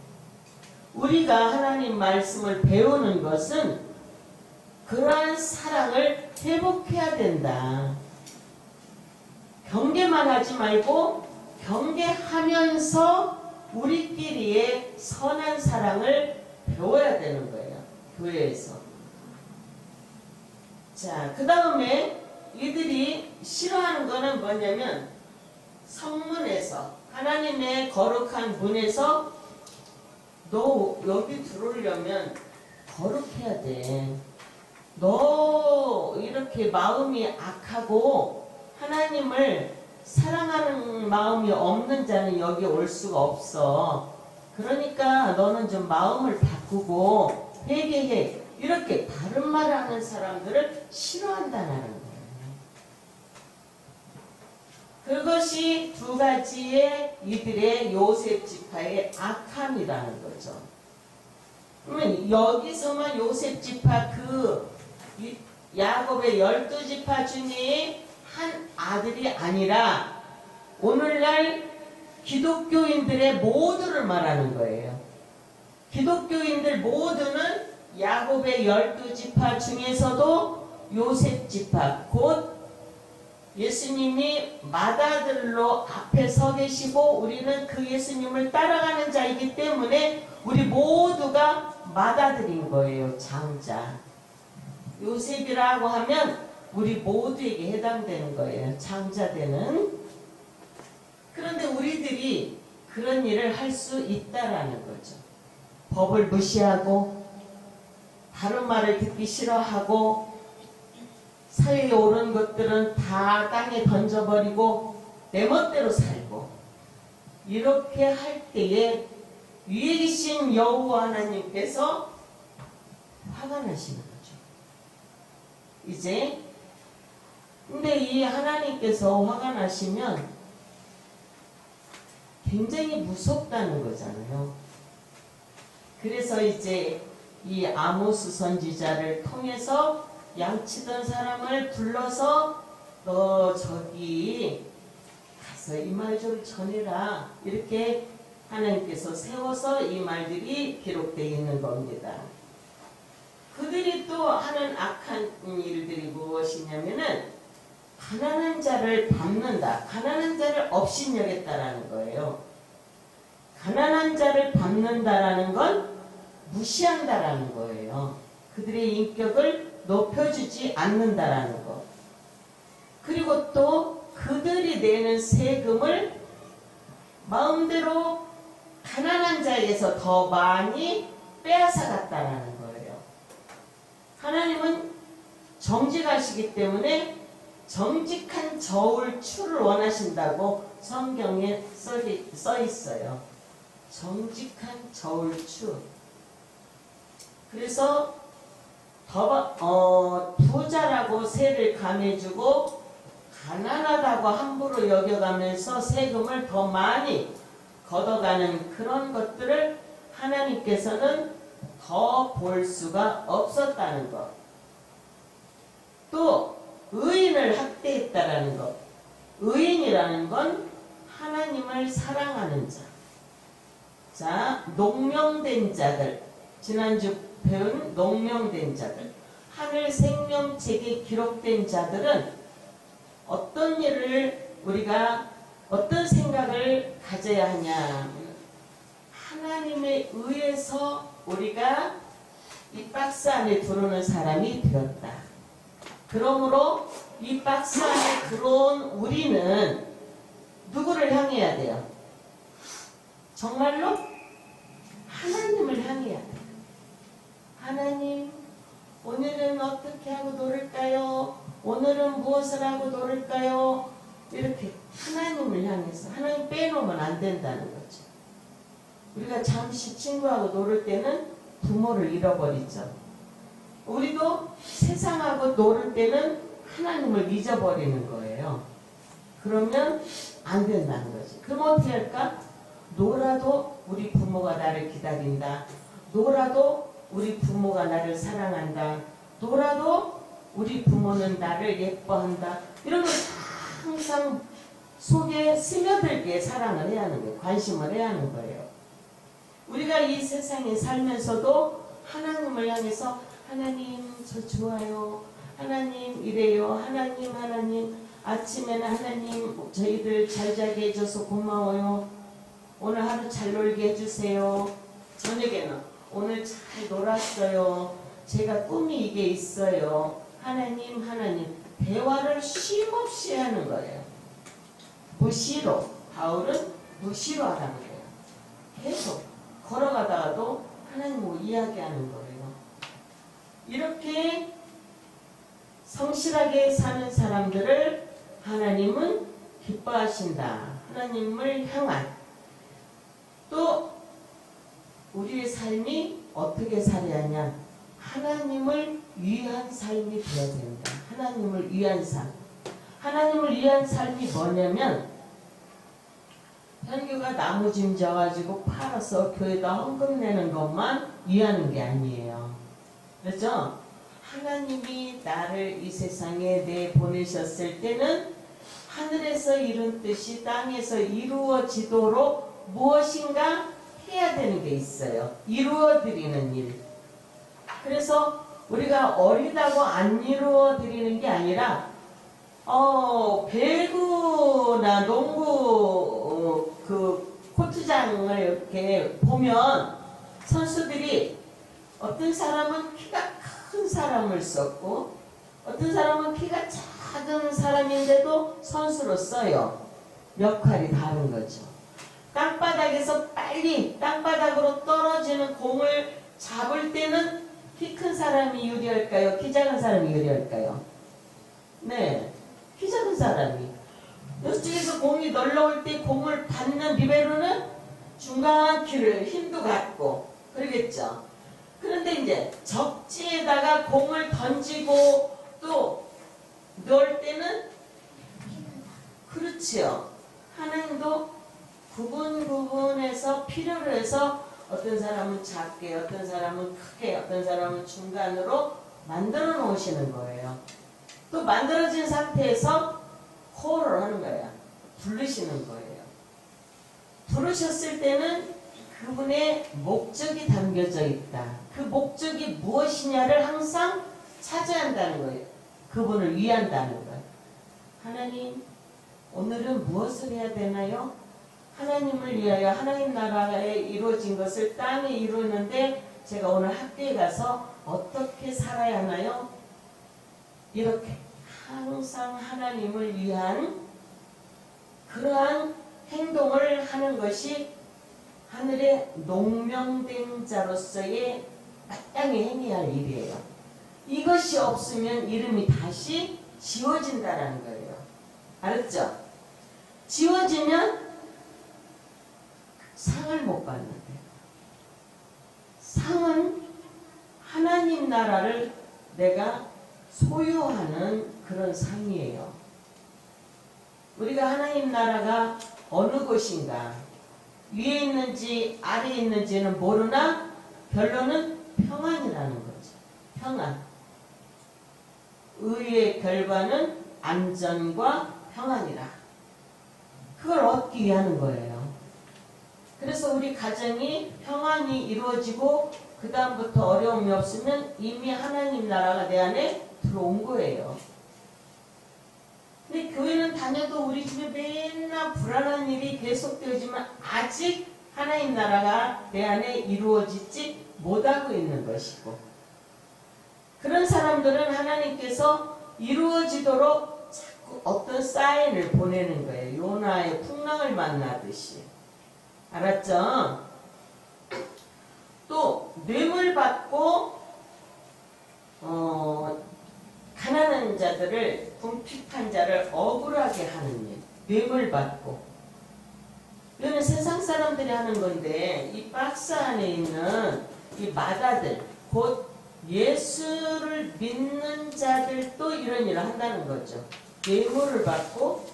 우리가 하나님 말씀을 배우는 것은 그러한 사랑을 회복해야 된다. 경계만 하지 말고 경계하면서 우리끼리의 선한 사랑을 배워야 되는 거예요. 교회에서. 자, 그 다음에 이들이 싫어하는 거는 뭐냐면, 성문에서, 하나님의 거룩한 문에서 너 여기 들어오려면 거룩해야 돼. 너 이렇게 마음이 악하고 하나님을 사랑하는 마음이 없는 자는 여기 올 수가 없어. 그러니까 너는 좀 마음을 바꾸고 회개해. 이렇게 바른 말을 하는 사람들을 싫어한다는 거예요. 그것이 두 가지의 이들의 요셉 지파의 악함이라는 거죠. 그러면 여기서만 요셉 지파 야곱의 12지파 중에 한 아들이 아니라 오늘날 기독교인들의 모두를 말하는 거예요. 기독교인들 모두는 야곱의 12지파 중에서도 요셉 지파, 곧 예수님이 맏아들로 앞에 서 계시고 우리는 그 예수님을 따라가는 자이기 때문에 우리 모두가 맏아들인 거예요. 장자. 요셉이라고 하면 우리 모두에게 해당되는 거예요. 장자되는. 그런데 우리들이 그런 일을 할 수 있다라는 거죠. 법을 무시하고 다른 말을 듣기 싫어하고 사회에 오른 것들은 다 땅에 던져버리고 내 멋대로 살고, 이렇게 할 때에 위에 계신 여호와 하나님께서 화가 나시는 거죠. 이제 근데 이 하나님께서 화가 나시면 굉장히 무섭다는 거잖아요. 그래서 이제 이 아모스 선지자를 통해서 양치던 사람을 불러서 너 저기 가서 이 말 좀 전해라. 이렇게 하나님께서 세워서 이 말들이 기록되어 있는 겁니다. 그들이 또 하는 악한 일들이 무엇이냐면은 가난한 자를 밟는다. 가난한 자를 업신여겼다라는 거예요. 가난한 자를 밟는다라는 건 무시한다라는 거예요. 그들의 인격을 높여주지 않는다라는 거. 그리고 또 그들이 내는 세금을 마음대로 가난한 자에게서 더 많이 빼앗아갔다라는 거예요. 하나님은 정직하시기 때문에 정직한 저울추를 원하신다고 성경에 써 있어요. 정직한 저울추. 그래서 부자라고 세를 감해주고 가난하다고 함부로 여겨가면서 세금을 더 많이 걷어가는 그런 것들을 하나님께서는 더 볼 수가 없었다는 것. 또 의인을 학대했다라는 것. 의인이라는 건 하나님을 사랑하는 자. 자, 농명된 자들. 지난주 배운 농명된 자들. 하늘 생명책에 기록된 자들은 어떤 일을 우리가 어떤 생각을 가져야 하냐. 하나님에 의해서 우리가 이 박스 안에 들어오는 사람이 되었다. 그러므로 이 박스 안에 들어온 우리는 누구를 향해야 돼요? 정말로 하나님을 향해야 돼요. 하나님, 오늘은 어떻게 하고 놀을까요? 오늘은 무엇을 하고 놀을까요? 이렇게 하나님을 향해서 하나님 빼놓으면 안 된다는 거죠. 우리가 잠시 친구하고 놀을 때는 부모를 잃어버리죠. 우리도 세상하고 놀을 때는 하나님을 잊어버리는 거예요. 그러면 안 된다는 거지. 그럼 어떻게 할까? 놀아도 우리 부모가 나를 기다린다. 놀아도 우리 부모가 나를 사랑한다. 놀아도 우리 부모는 나를 예뻐한다. 이런 걸 항상 속에 스며들게 사랑을 해야 하는 거예요. 관심을 해야 하는 거예요. 우리가 이 세상에 살면서도 하나님을 향해서 하나님 저 좋아요. 하나님 이래요. 하나님 아침에는 하나님 저희들 잘 자게 해줘서 고마워요. 오늘 하루 잘 놀게 해주세요. 저녁에는 오늘 잘 놀았어요. 제가 꿈이 이게 있어요. 하나님 대화를 쉼없이 하는 거예요. 무시로. 바울은 무시로 하라는 거예요. 계속 걸어가다가도 하나님과 이야기하는 거예요. 이렇게 성실하게 사는 사람들을 하나님은 기뻐하신다. 하나님을 향한. 또 우리의 삶이 어떻게 살아야 하냐. 하나님을 위한 삶이 되어야 된다. 하나님을 위한 삶. 하나님을 위한 삶이 뭐냐면 현규가 나무짐 져가지고 팔아서 교회다 헌금 내는 것만 위하는 게 아니에요. 그렇죠? 하나님이 나를 이 세상에 내보내셨을 때는 하늘에서 이룬 뜻이 땅에서 이루어지도록 무엇인가 해야 되는 게 있어요. 이루어드리는 일. 그래서 우리가 어리다고 안 이루어드리는 게 아니라 배구나 농구 그 코트장을 이렇게 보면 선수들이 어떤 사람은 키가 큰 사람을 썼고 어떤 사람은 키가 작은 사람인데도 선수로 써요. 역할이 다른 거죠. 땅바닥에서 빨리 땅바닥으로 떨어지는 공을 잡을 때는 키 큰 사람이 유리할까요? 키 작은 사람이 유리할까요? 네, 키 작은 사람이. 이쪽에서 공이 날라올 때 공을 받는 리베로는 중간 키를 힘도 갖고 그러겠죠. 그런데 이제 적지에다가 공을 던지고 또 넣을 때는 그렇지요. 하나님도 구분해서 필요로 해서 어떤 사람은 작게, 어떤 사람은 크게, 어떤 사람은 중간으로 만들어 놓으시는 거예요. 또 만들어진 상태에서 콜을 하는 거예요. 부르시는 거예요. 부르셨을 때는 그분의 목적이 담겨져 있다. 그 목적이 무엇이냐를 항상 찾아야 한다는 거예요. 그분을 위한다는 거예요. 하나님, 오늘은 무엇을 해야 되나요? 하나님을 위하여 하나님 나라에 이루어진 것을 땅에 이루는데 제가 오늘 학교에 가서 어떻게 살아야 하나요? 이렇게 항상 하나님을 위한 그러한 행동을 하는 것이 하늘의 농명된 자로서의 마땅히 행해야 할 일이에요. 이것이 없으면 이름이 다시 지워진다는 거예요. 알았죠? 지워지면 상을 못 받는데, 상은 하나님 나라를 내가 소유하는 그런 상이에요. 우리가 하나님 나라가 어느 곳인가, 위에 있는지 아래에 있는지는 모르나 결론은 평안이라는 거죠. 평안. 의의 결과는 안전과 평안이라. 그걸 얻기 위하는 거예요. 그래서 우리 가정이 평안이 이루어지고 그 다음부터 어려움이 없으면 이미 하나님 나라가 내 안에 들어온 거예요. 근데 교회는 다녀도 우리 집에 맨날 불안한 일이 계속되지만 아직 하나님 나라가 내 안에 이루어지지 못하고 있는 것이고, 그런 사람들은 하나님께서 이루어지도록 자꾸 어떤 사인을 보내는 거예요. 요나의 풍랑을 만나듯이. 알았죠? 또 뇌물 받고 가난한 자들을, 궁핍한 자를 억울하게 하는 일, 뇌물 받고. 이거는 세상 사람들이 하는 건데, 이 박스 안에 있는 이 마다들, 곧 예수를 믿는 자들도 이런 일을 한다는 거죠. 뇌물을 받고,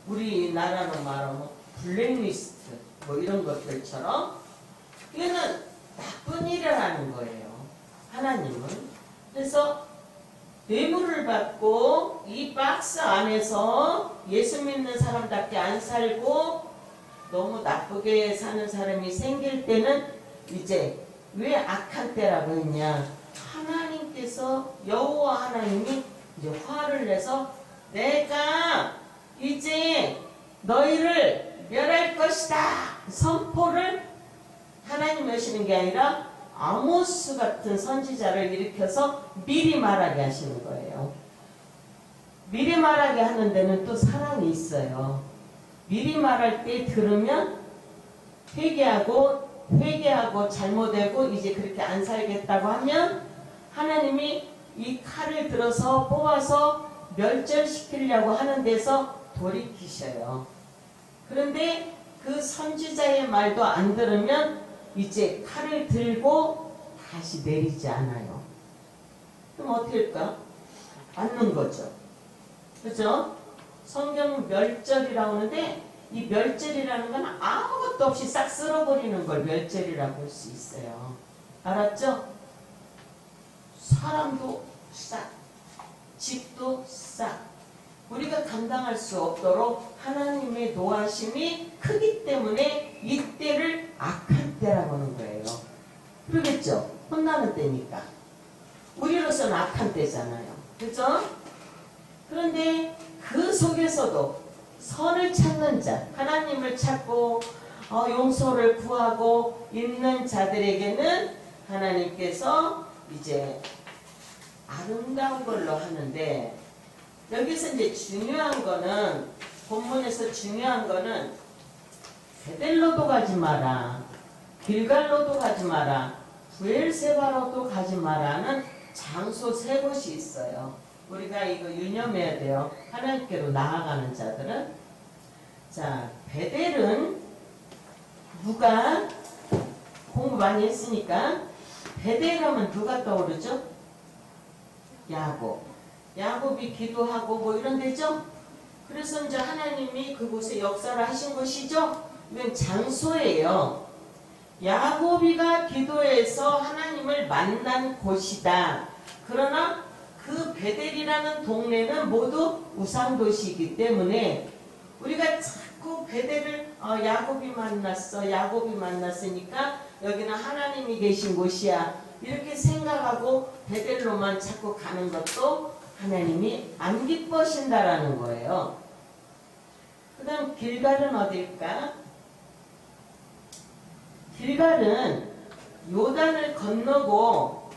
우리나라로 말하면 블랙리스트, 뭐 이런 것들처럼, 이거는 나쁜 일을 하는 거예요. 하나님은. 그래서 뇌물을 받고 이 박스 안에서 예수 믿는 사람답게 안 살고 너무 나쁘게 사는 사람이 생길 때는 이제 왜 악한 때라고 했냐? 하나님께서, 여호와 하나님이 이제 화를 내서 내가 이제 너희를 멸할 것이다 선포를 하나님이 하시는 게 아니라 아모스 같은 선지자를 일으켜서 미리 말하게 하시는 거예요. 미리 말하게 하는 데는 또 사랑이 있어요. 미리 말할 때 들으면 회개하고 잘못되고 이제 그렇게 안 살겠다고 하면 하나님이 이 칼을 들어서 뽑아서 멸절시키려고 하는 데서 돌이키셔요. 그런데 그 선지자의 말도 안 들으면 이제 칼을 들고 다시 내리지 않아요. 그럼 어떻게 할까? 맞는 거죠. 그죠? 성경 멸절이라고 하는데 이 멸절이라는 건 아무것도 없이 싹 쓸어버리는 걸 멸절이라고 할 수 있어요. 알았죠? 사람도 싹, 집도 싹, 우리가 감당할 수 없도록 하나님의 노하심이 크기 때문에 이때를 악한 때라고 하는 거예요. 그러겠죠? 혼나는 때니까. 우리로서는 악한 때잖아요. 그죠? 그런데 그 속에서도 선을 찾는 자, 하나님을 찾고 용서를 구하고 있는 자들에게는 하나님께서 이제 아름다운 걸로 하는데, 여기서 이제 중요한 거는, 본문에서 중요한 거는 베델로도 가지 마라, 길갈로도 가지 마라, 부엘세바로도 가지 마라는 장소 세 곳이 있어요. 우리가 이거 유념해야 돼요. 하나님께로 나아가는 자들은. 자, 베델은 누가 공부 많이 했으니까 베델 하면 누가 떠오르죠? 야곱. 야곱이 기도하고 뭐 이런 데죠. 그래서 이제 하나님이 그곳에 역사를 하신 것이죠. 이건 장소예요. 야곱이가 기도해서 하나님을 만난 곳이다. 그러나 그 베델이라는 동네는 모두 우상도시이기 때문에 우리가 자꾸 베델을 야곱이 만났으니까 여기는 하나님이 계신 곳이야 이렇게 생각하고 베델로만 자꾸 가는 것도 하나님이 안 기뻐하신다라는 거예요. 그 다음 길갈은 어딜까? 길갈은 요단을 건너고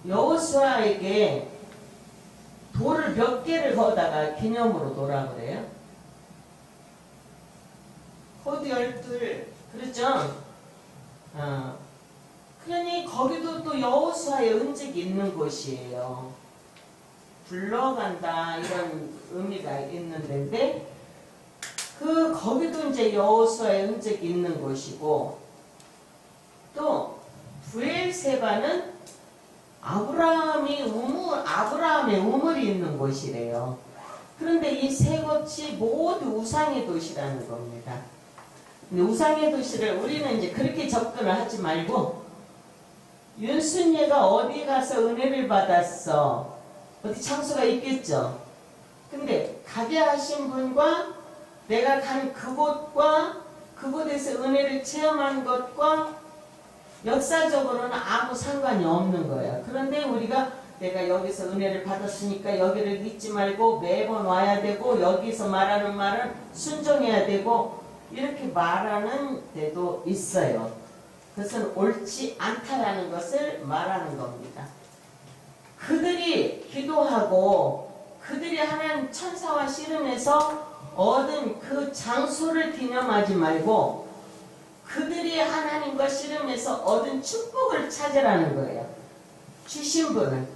여호수아에게 돌을 몇 개를 거다가 기념으로 놓으라 그래요. 호두 12, 그렇죠? 그러니 거기도 또 여호수아의 흔적이 있는 곳이에요. 불러간다 이런 의미가 있는 데인데 거기도 이제 여호수아의 흔적이 있는 곳이고 또 브엘세바는 아브라함의 우물이 있는 곳이래요. 그런데 이 세 곳이 모두 우상의 도시라는 겁니다. 근데 우상의 도시를 우리는 이제 그렇게 접근을 하지 말고 윤순예가 어디 가서 은혜를 받았어? 어디 장소가 있겠죠. 근데 가게 하신 분과 내가 간 그곳과 그곳에서 은혜를 체험한 것과 역사적으로는 아무 상관이 없는 거예요. 그런데 우리가 내가 여기서 은혜를 받았으니까 여기를 잊지 말고 매번 와야 되고 여기서 말하는 말은 순종해야 되고 이렇게 말하는 데도 있어요. 그것은 옳지 않다라는 것을 말하는 겁니다. 그들이 기도하고 그들이 하나님 천사와 씨름해서 얻은 그 장소를 기념하지 말고 그들이 하나님과 씨름해서 얻은 축복을 찾으라는 거예요. 주신 분을.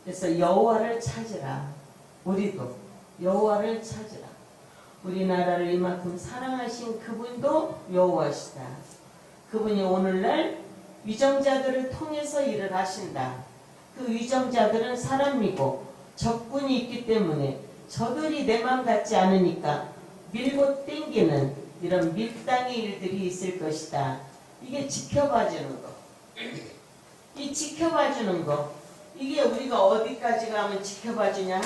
그래서 여호와를 찾으라. 우리도 여호와를 찾으라. 우리나라를 이만큼 사랑하신 그분도 여호와시다. 그분이 오늘날 위정자들을 통해서 일을 하신다. 그 위정자들은 사람이고 적군이 있기 때문에 저들이 내 맘 같지 않으니까 밀고 땡기는 이런 밀당의 일들이 있을 것이다. 이게 지켜봐주는 거. 이 지켜봐주는 거. 이게 우리가 어디까지 가면 지켜봐주냐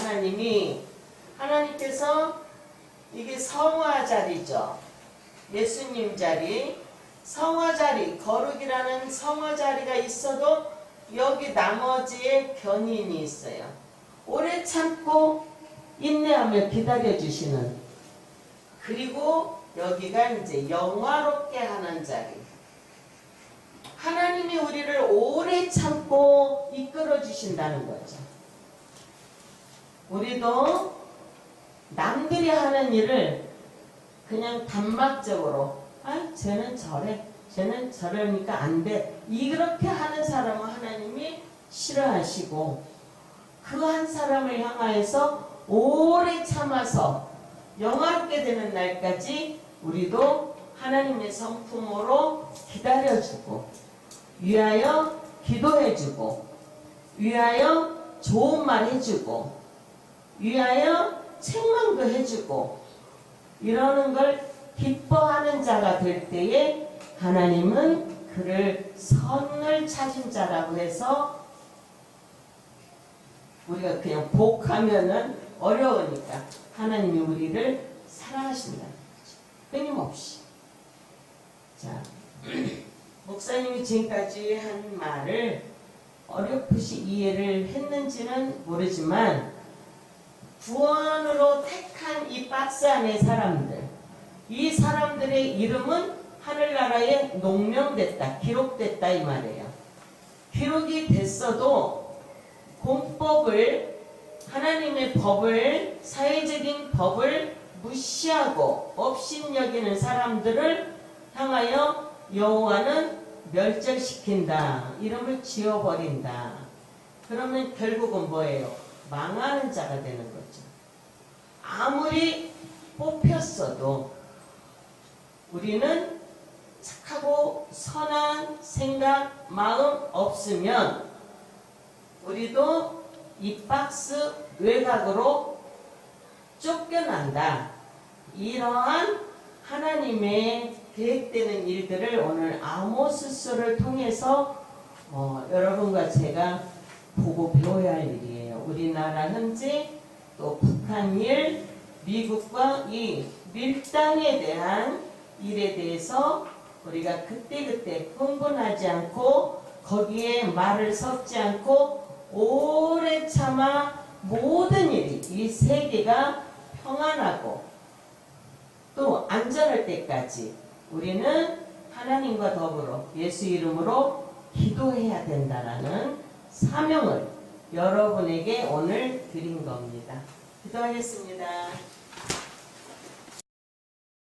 하나님께서 이게 성화 자리죠. 예수님 자리. 성화 자리, 거룩이라는 성화 자리가 있어도 여기 나머지에 견인이 있어요. 오래 참고 인내하며 기다려주시는 그리고 여기가 이제 영화롭게 하는 자리. 하나님이 우리를 오래 참고 이끌어 주신다는 거죠. 우리도 남들이 하는 일을 그냥 단막적으로 쟤는 저래, 쟤는 저러니까 안 돼. 이렇게 하는 사람은 하나님이 싫어하시고 그 한 사람을 향하여서 오래 참아서 영화롭게 되는 날까지 우리도 하나님의 성품으로 기다려주고 위하여 기도해주고 위하여 좋은 말 해주고 위하여 책망도 해주고 이러는 걸 기뻐하는 자가 될 때에 하나님은 그를 선을 찾은 자라고 해서 우리가 그냥 복하면은 어려우니까 하나님이 우리를 사랑하신다는 거죠. 끊임없이. 자, 목사님이 지금까지 한 말을 어렴풋이 이해를 했는지는 모르지만 구원으로 택한 이 박스 안의 사람들, 이 사람들의 이름은 하늘나라에 농명됐다, 기록됐다 이 말이에요. 기록이 됐어도 공법을, 하나님의 법을, 사회적인 법을 무시하고 업신여기는 사람들을 향하여 여호와는 멸절시킨다. 이름을 지워버린다. 그러면 결국은 뭐예요? 망하는 자가 되는 거죠. 아무리 뽑혔어도 우리는 착하고 선한 생각, 마음 없으면 우리도 이 박스 외곽으로 쫓겨난다. 이러한 하나님의 계획되는 일들을 오늘 아모스서를 통해서 여러분과 제가 보고 배워야 할 일이에요. 우리나라 현재 또 북한 일, 미국과 이 밀당에 대한 일에 대해서 우리가 그때그때 흥분하지 않고 거기에 말을 섞지 않고 오래 참아 모든 일이 이 세계가 평안하고 또 안전할 때까지 우리는 하나님과 더불어 예수 이름으로 기도해야 된다라는 사명을 여러분에게 오늘 드린 겁니다. 기도하겠습니다.